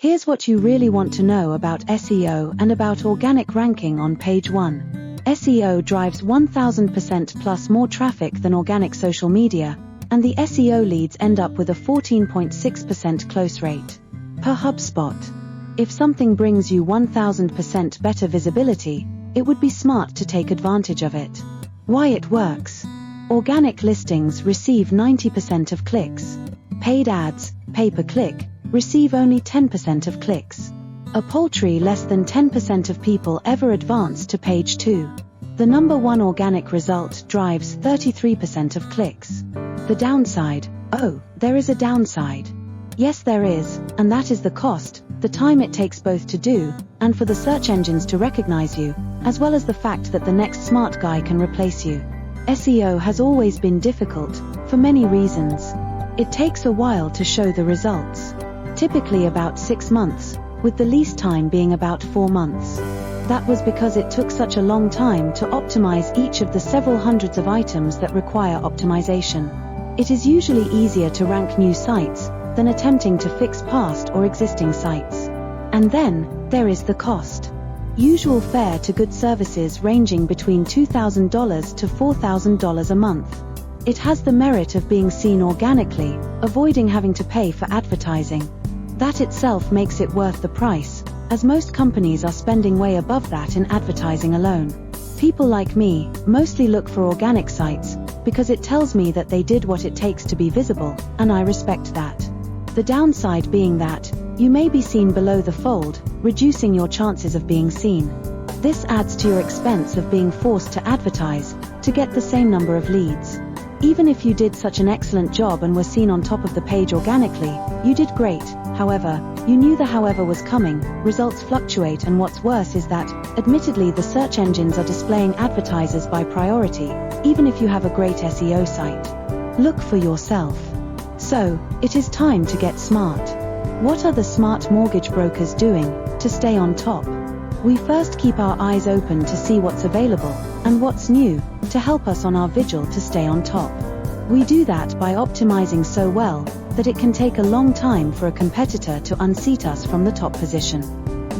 Here's what you really want to know about SEO and about organic ranking on page 1. SEO drives 1000% plus more traffic than organic social media, and the SEO leads end up with a 14.6% close rate. Per HubSpot. If something brings you 1000% better visibility, it would be smart to take advantage of it. Why it works. Organic listings receive 90% of clicks. Paid ads, pay-per-click, receive only 10% of clicks. A paltry less than 10% of people ever advance to page 2. The number one organic result drives 33% of clicks. The downside. Oh, there is a downside. Yes, there is, and that is the cost, the time it takes both to do, and for the search engines to recognize you, as well as the fact that the next smart guy can replace you. SEO has always been difficult, for many reasons. It takes a while to show the results. Typically about 6 months, with the least time being about 4 months. That was because it took such a long time to optimize each of the several hundreds of items that require optimization. It is usually easier to rank new sites than attempting to fix past or existing sites. And then, there is the cost. Usual fare to good services ranging between $2,000 to $4,000 a month. It has the merit of being seen organically, avoiding having to pay for advertising. That itself makes it worth the price, as most companies are spending way above that in advertising alone. People like me mostly look for organic sites, because it tells me that they did what it takes to be visible, and I respect that. The downside being that, you may be seen below the fold, reducing your chances of being seen. This adds to your expense of being forced to advertise, to get the same number of leads. Even if you did such an excellent job and were seen on top of the page organically, you did great. However, you knew the however was coming, results fluctuate, and what's worse is that, admittedly, the search engines are displaying advertisers by priority, even if you have a great SEO site. Look for yourself. So, it is time to get smart. What are the smart mortgage brokers doing to stay on top? We first keep our eyes open to see what's available and what's new, to help us on our vigil to stay on top. We do that by optimizing so well that it can take a long time for a competitor to unseat us from the top position.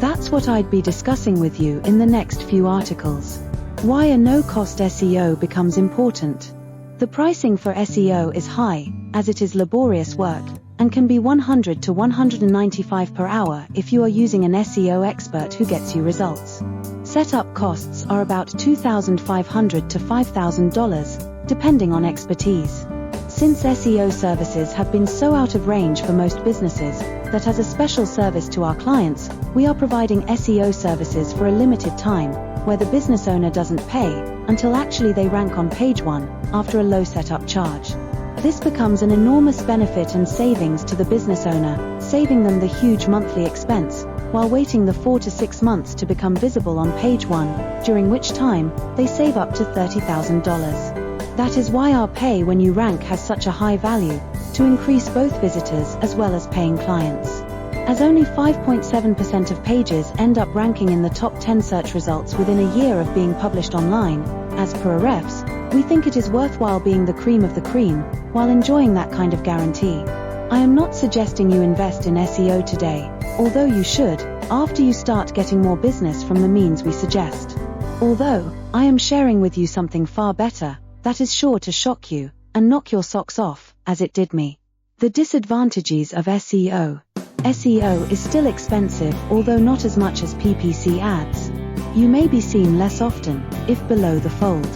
That's what I'd be discussing with you in the next few articles. Why a no-cost SEO becomes important. The pricing for SEO is high, as it is laborious work, and can be $100 to $195 per hour if you are using an SEO expert who gets you results. Setup costs are about $2,500 to $5,000, depending on expertise. Since SEO services have been so out of range for most businesses, that as a special service to our clients, we are providing SEO services for a limited time, where the business owner doesn't pay, until actually they rank on page 1, after a low setup charge. This becomes an enormous benefit and savings to the business owner, saving them the huge monthly expense, while waiting the 4 to 6 months to become visible on page 1, during which time, they save up to $30,000. That is why our pay when you rank has such a high value, to increase both visitors as well as paying clients. As only 5.7% of pages end up ranking in the top 10 search results within a year of being published online, as per Ahrefs, we think it is worthwhile being the cream of the cream, while enjoying that kind of guarantee. I am not suggesting you invest in SEO today, although you should, after you start getting more business from the means we suggest. Although, I am sharing with you something far better, that is sure to shock you, and knock your socks off, as it did me. The disadvantages of SEO. SEO is still expensive, although not as much as PPC ads. You may be seen less often, if below the fold.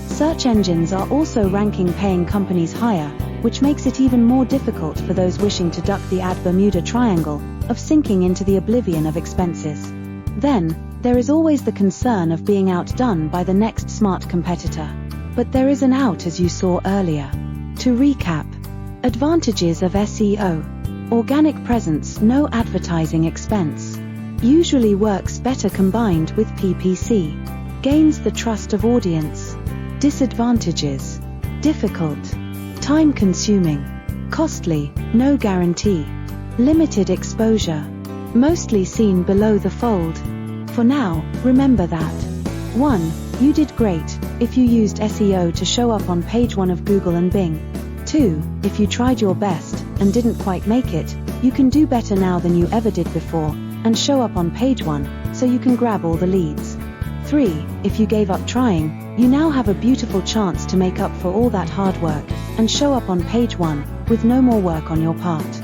Search engines are also ranking paying companies higher, which makes it even more difficult for those wishing to duck the ad Bermuda Triangle, of sinking into the oblivion of expenses. Then, there is always the concern of being outdone by the next smart competitor. But there is an out, as you saw earlier. To recap. Advantages of SEO. Organic presence, no advertising expense. Usually works better combined with PPC. Gains the trust of audience. Disadvantages. Difficult. Time-consuming. Costly, no guarantee. Limited exposure. Mostly seen below the fold. For now, remember that. 1. You did great if you used SEO to show up on page 1 of Google and Bing. 2. If you tried your best and didn't quite make it, You can do better now than you ever did before, and show up on page 1, so you can grab all the leads. 3. If you gave up trying, you now have a beautiful chance to make up for all that hard work, and show up on page 1, with no more work on your part.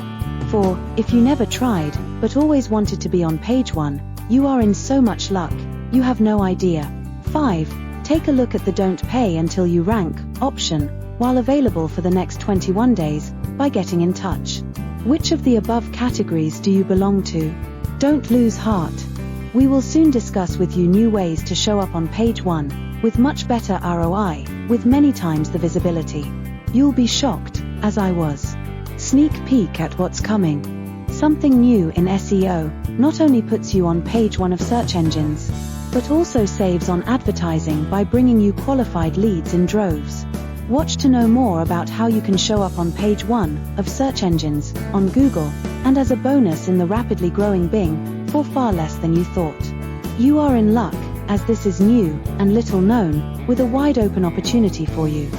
4. If you never tried, but always wanted to be on page 1, you are in so much luck, you have no idea. 5. Take a look at the Don't Pay Until You Rank option, while available for the next 21 days, by getting in touch. Which of the above categories do you belong to? Don't lose heart. We will soon discuss with you new ways to show up on page 1, with much better ROI, with many times the visibility. You'll be shocked, as I was. Sneak peek at what's coming. Something new in SEO not only puts you on page 1 of search engines, but also saves on advertising by bringing you qualified leads in droves. Watch to know more about how you can show up on page 1 of search engines, on Google, and as a bonus in the rapidly growing Bing, for far less than you thought. You are in luck, as this is new and little known, with a wide open opportunity for you.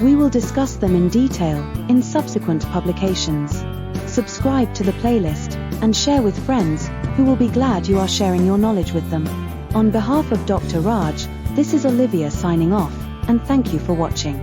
We will discuss them in detail in subsequent publications. Subscribe to the playlist and share with friends who will be glad you are sharing your knowledge with them. On behalf of Dr. Raj, this is Olivia signing off, and thank you for watching.